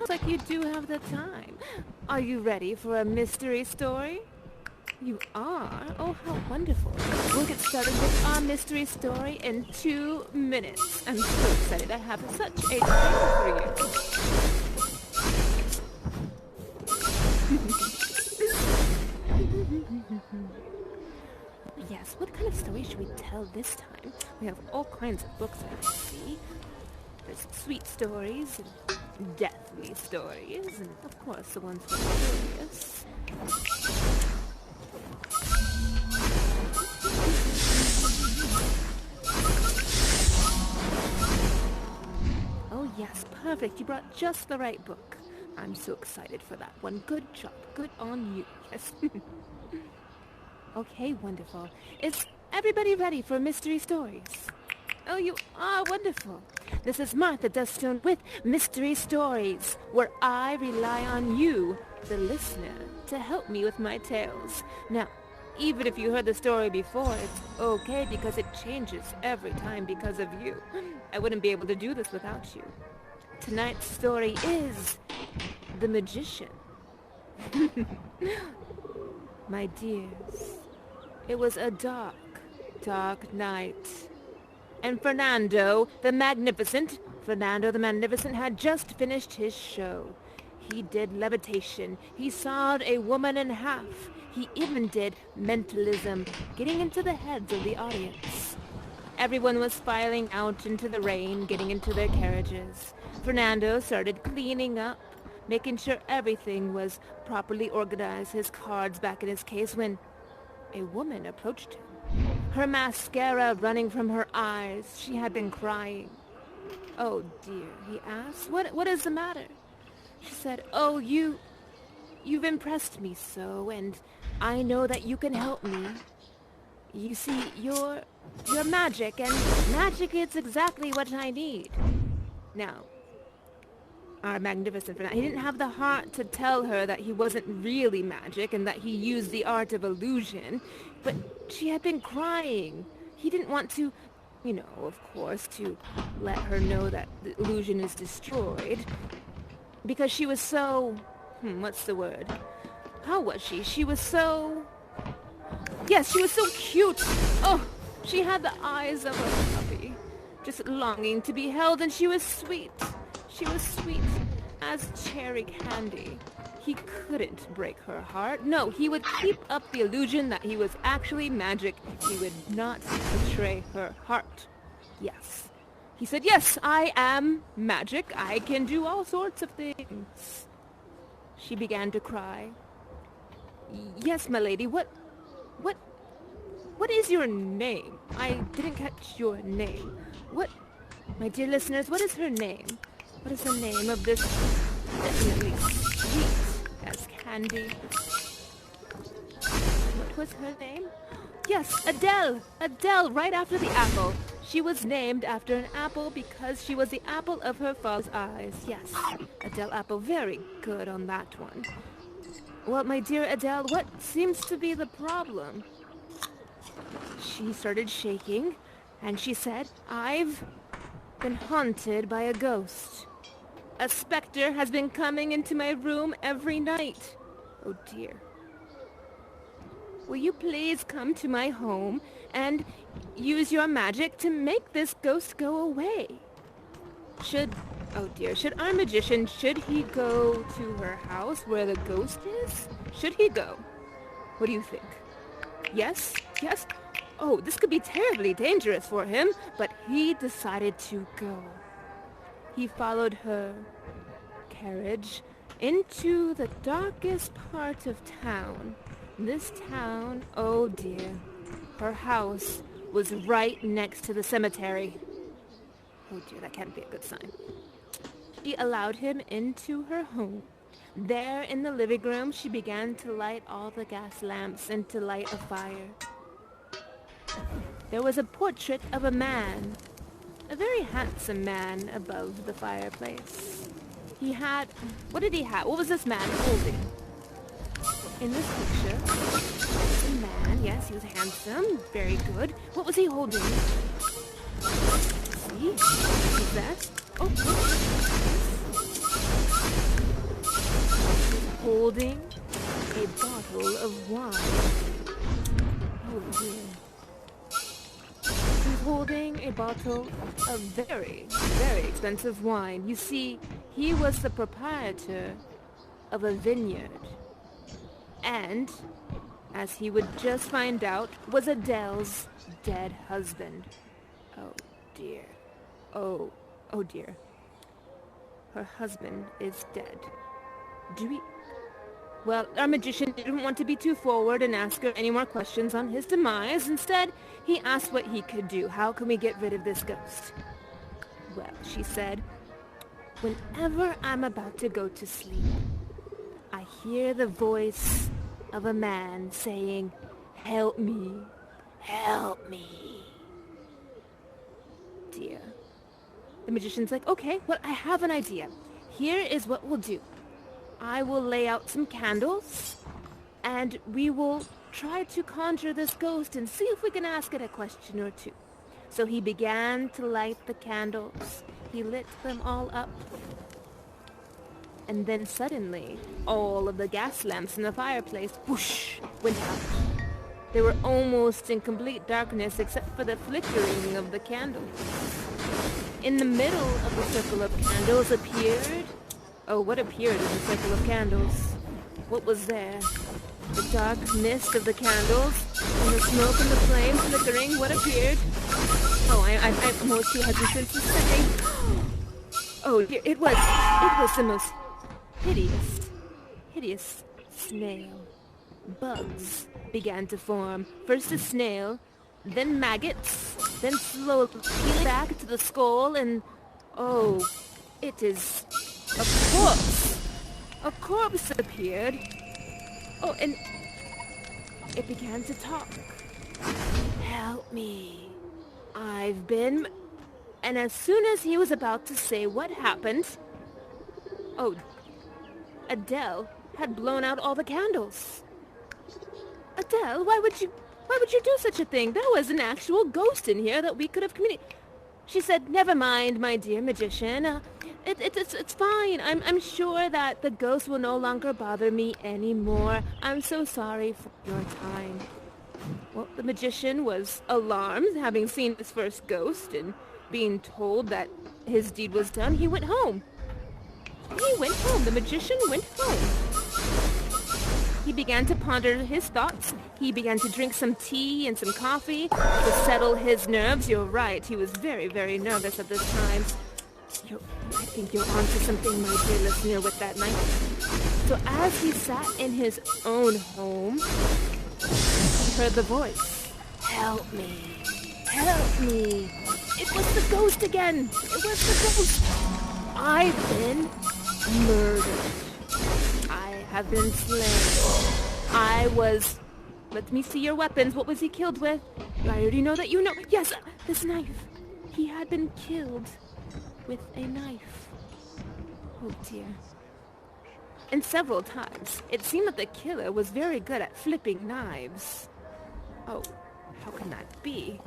like you do have the time. Are you ready for a mystery story? You are? Oh, how wonderful. We'll get started with our mystery story in 2 minutes. I'm so excited. I have such a tale for you. Yes, what kind of story should we tell this time? We have all kinds of books I can see. There's sweet stories, and deathly stories, and of course the ones for the curious. Oh yes, perfect. You brought just the right book. I'm so excited for that one. Good job. Good on you. Yes. Okay, wonderful. Is everybody ready for mystery stories? Oh, you are wonderful. This is Martha Deathstone with Mystery Stories, where I rely on you, the listener, to help me with my tales. Now, even if you heard the story before, it's okay because it changes every time because of you. I wouldn't be able to do this without you. Tonight's story is The Magician. My dears, it was a dark, dark night. And Fernando the Magnificent had just finished his show. He did levitation. He sawed a woman in half. He even did mentalism, getting into the heads of the audience. Everyone was filing out into the rain, getting into their carriages. Fernando started cleaning up, making sure everything was properly organized, his cards back in his case, when a woman approached him. Her mascara running from her eyes. She had been crying. "Oh dear," he asked. What is the matter?" She said, "Oh, you've impressed me so, and I know that you can help me. You see, you're magic, and magic is exactly what I need." Now, our magnificent Fernando, he didn't have the heart to tell her that he wasn't really magic and that he used the art of illusion, but she had been crying. He didn't want to, of course, to let her know that the illusion is destroyed, because she was so, what's the word? How was she? She was so, yes, she was so cute. Oh, she had the eyes of a puppy, just longing to be held, and she was sweet. She was sweet as cherry candy. He couldn't break her heart. No, he would keep up the illusion that he was actually magic. He would not betray her heart. Yes. He said, "Yes, I am magic. I can do all sorts of things." She began to cry. "Yes, my lady, what is your name? I didn't catch your name. My dear listeners, what is her name? What is the name of this definitely sweet as candy?" What was her name? Yes, Adele! Adele, right after the apple. She was named after an apple because she was the apple of her father's eyes. Yes, Adele Apple, very good on that one. "Well, my dear Adele, what seems to be the problem?" She started shaking, and she said, "I've been haunted by a ghost. A specter has been coming into my room every night." "Oh dear." "Will you please come to my home and use your magic to make this ghost go away?" Should our magician, should he go to her house where the ghost is? Should he go? What do you think? Yes? Yes? Oh, this could be terribly dangerous for him, but he decided to go. He followed her carriage into the darkest part of town. This town, oh dear, her house was right next to the cemetery. Oh dear, that can't be a good sign. She allowed him into her home. There in the living room, she began to light all the gas lamps and to light a fire. There was a portrait of a man, a very handsome man, above the fireplace. He had, what did he have? What was this man holding? In this picture, a man, yes, he was handsome, very good. What was he holding? See? What is that? Oh, holding a bottle of wine. Oh dear. He's holding a bottle of very, very expensive wine. You see, he was the proprietor of a vineyard. And, as he would just find out, was Adele's dead husband. Oh dear. Oh dear. Her husband is dead. Well, our magician didn't want to be too forward and ask her any more questions on his demise. Instead, he asked what he could do. How can we get rid of this ghost? Well, she said, whenever I'm about to go to sleep, I hear the voice of a man saying, "Help me, help me." Dear. The magician's like, okay, well, I have an idea. Here is what we'll do. I will lay out some candles, and we will try to conjure this ghost and see if we can ask it a question or two. So he began to light the candles. He lit them all up. And then suddenly, all of the gas lamps in the fireplace, whoosh, went out. They were almost in complete darkness except for the flickering of the candles. In the middle of the circle of candles appeared... Oh, what appeared in the circle of candles? What was there? The dark mist of the candles, and the smoke and the flame flickering. What appeared? Oh, I'm almost too hesitant to say. Oh, dear, it was the most hideous snail. Bugs began to form. First a snail, then maggots, then slowly peeling back to the skull, and oh, it is a corpse. A corpse appeared. Oh, and it began to talk. Help me. I've been... And as soon as he was about to say what happened... Oh, Adele had blown out all the candles. Adele, why would you do such a thing? There was an actual ghost in here that we could have communicated. She said, never mind, my dear magician. It's fine. I'm sure that the ghost will no longer bother me anymore. I'm so sorry for your time. Well, the magician was alarmed, having seen his first ghost and being told that his deed was done. He went home. The magician went home. He began to ponder his thoughts. He began to drink some tea and some coffee to settle his nerves. You're right. He was very, very nervous at this time. I think you're onto something, my dear listener, with that knife. So as he sat in his own home, he heard the voice. Help me. Help me. It was the ghost again. It was the ghost. I've been murdered. I have been slain. I was... Let me see your weapons. What was he killed with? I already know that you know. Yes, this knife. He had been killed with a knife. Oh dear. And several times, it seemed that the killer was very good at flipping knives. Oh, how can that be?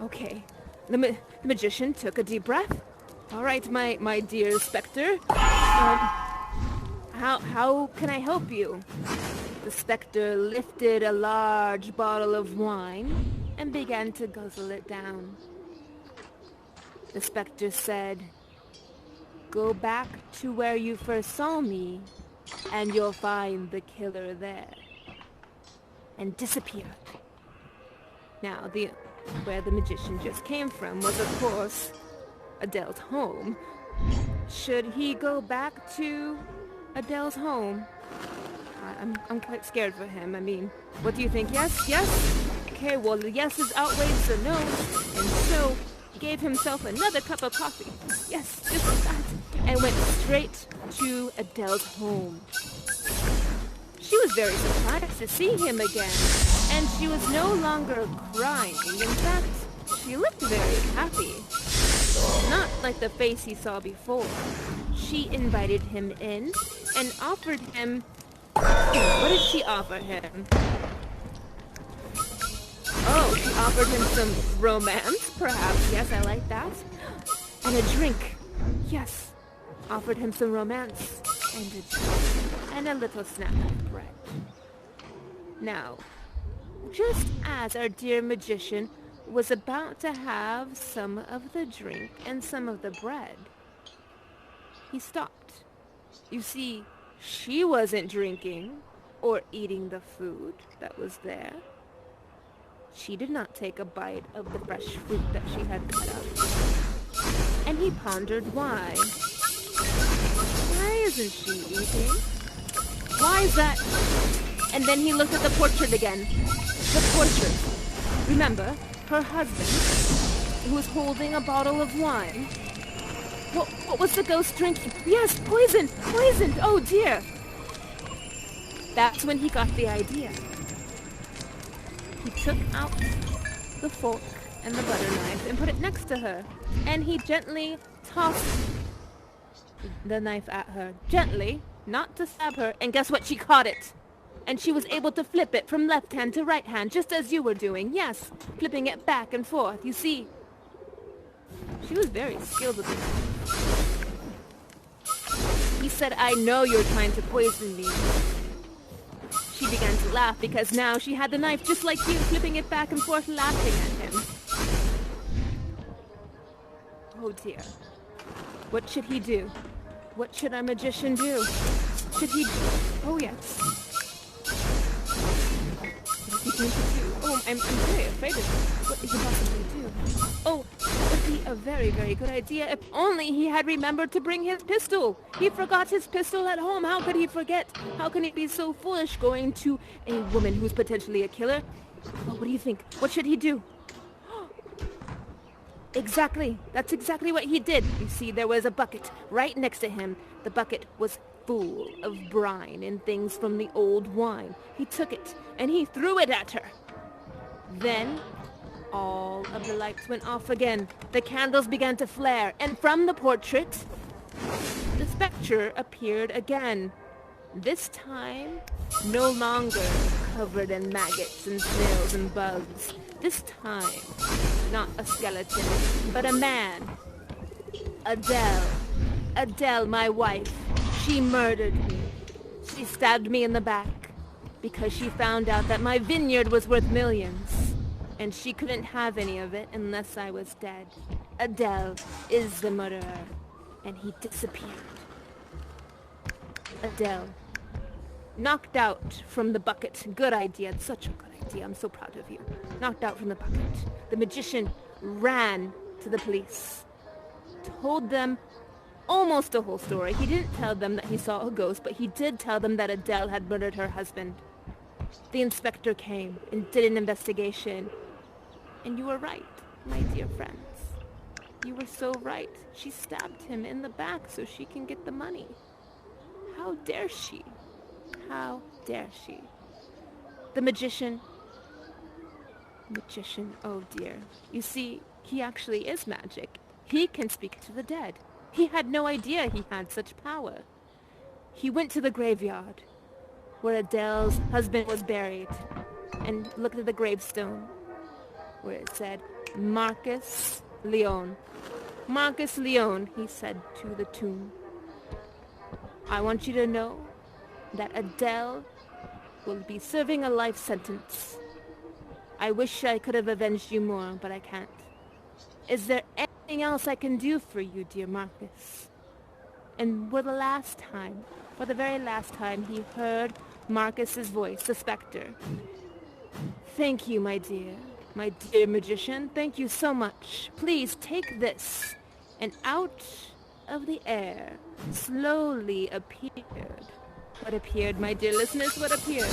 Okay. The magician took a deep breath. All right, my dear Spectre. How can I help you? The Spectre lifted a large bottle of wine and began to guzzle it down. The Spectre said, go back to where you first saw me, and you'll find the killer there. And disappeared. Now, where the magician just came from was, of course, Adele's home. Should he go back to Adele's home? I'm quite scared for him. I mean, what do you think? Yes? Yes? Okay, well, the yeses outweighs the no's, and so he gave himself another cup of coffee. Yes, just like that. And went straight to Adele's home. She was very surprised to see him again, and she was no longer crying. In fact, she looked very happy. Not like the face he saw before. She invited him in and offered him... What did she offer him? Oh, she offered him some romance, perhaps. Yes, I like that. And a drink. Yes, offered him some romance. and a jam, and a little snack of bread. Now, just as our dear magician was about to have some of the drink and some of the bread, he stopped. You see, she wasn't drinking or eating the food that was there. She did not take a bite of the fresh fruit that she had cut up. And he pondered why. Why isn't she eating? Why is that? And then he looked at the portrait again. The portrait. Remember, her husband, who was holding a bottle of wine. What was the ghost drinking? Yes, poison! Poisoned! Oh dear! That's when he got the idea. He took out the fork and the butter knife and put it next to her. And he gently tossed the knife at her. Gently, not to stab her. And guess what? She caught it. And she was able to flip it from left hand to right hand, just as you were doing. Yes, flipping it back and forth. You see, she was very skilled with it. He said, I know you're trying to poison me. She began to laugh because now she had the knife just like you, flipping it back and forth, laughing at him. Oh dear. What should he do? What should our magician do? Should he... Oh yes. What is he going to do? Oh, I'm very afraid of this. What he can possibly do? Oh, that would be a very, very good idea if only he had remembered to bring his pistol. He forgot his pistol at home. How could he forget? How can he be so foolish going to a woman who's potentially a killer? Oh, what do you think? What should he do? Exactly. That's exactly what he did. You see, there was a bucket right next to him. The bucket was full of brine and things from the old wine. He took it and he threw it at her. Then all of the lights went off again. The candles began to flare, and from the portrait, the spectre appeared again. This time, no longer covered in maggots and snails and bugs. This time, not a skeleton, but a man. Adele. Adele, my wife. She murdered me. She stabbed me in the back because she found out that my vineyard was worth millions, and she couldn't have any of it unless I was dead. Adele is the murderer, and he disappeared. Adele. Knocked out from the bucket. Good idea. It's such a good idea. I'm so proud of you. Knocked out from the bucket. The magician ran to the police. Told them almost the whole story. He didn't tell them that he saw a ghost, but he did tell them that Adele had murdered her husband. The inspector came and did an investigation. And you were right, my dear friends. You were so right. She stabbed him in the back so she can get the money. How dare she? How dare she? The magician, oh dear. You see, he actually is magic. He can speak to the dead. He had no idea he had such power. He went to the graveyard where Adele's husband was buried and looked at the gravestone where it said, Marcus Leon. Marcus Leon, he said to the tomb. I want you to know that Adele will be serving a life sentence. I wish I could have avenged you more, but I can't. Is there anything else I can do for you, dear Marcus? And for the very last time, he heard Marcus's voice, the specter. Thank you, my dear magician. Thank you so much. Please take this. And out of the air slowly appeared. What appeared, my dear listeners? What appeared?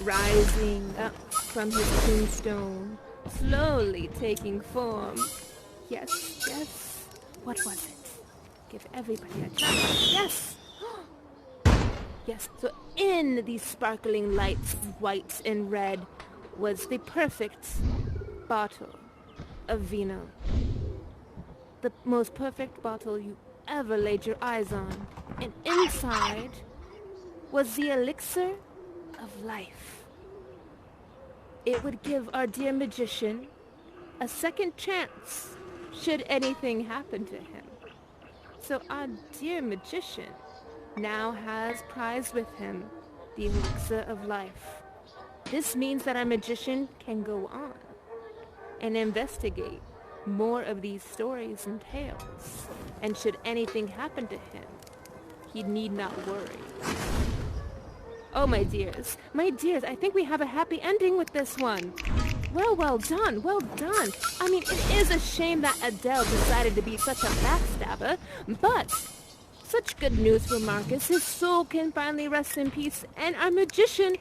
Rising up from his tombstone, slowly taking form. Yes, yes. What was it? Give everybody a chance. Yes! Yes, so in these sparkling lights, white and red, was the perfect bottle of vino. The most perfect bottle you ever laid your eyes on. And inside was the elixir of life. It would give our dear magician a second chance should anything happen to him. So our dear magician now has prized with him the elixir of life. This means that our magician can go on and investigate more of these stories and tales. And should anything happen to him, he need not worry. Oh, my dears, I think we have a happy ending with this one. Well done, well done. I mean, it is a shame that Adele decided to be such a backstabber, but such good news for Marcus. His soul can finally rest in peace, and our magician,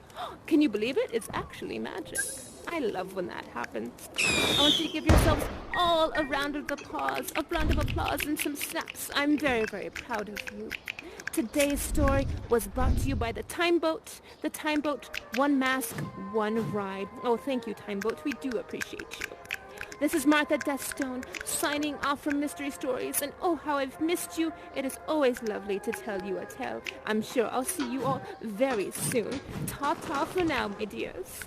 can you believe it? It's actually magic. I love when that happens. I want you to give yourselves all a round of applause, and some snaps. I'm very, very proud of you. Today's story was brought to you by the Time Boat. The Time Boat, one mask, one ride. Oh, thank you, Time Boat. We do appreciate you. This is Martha Deathstone, signing off from Mystery Stories, and oh, how I've missed you. It is always lovely to tell you a tale. I'm sure I'll see you all very soon. Ta-ta for now, my dears.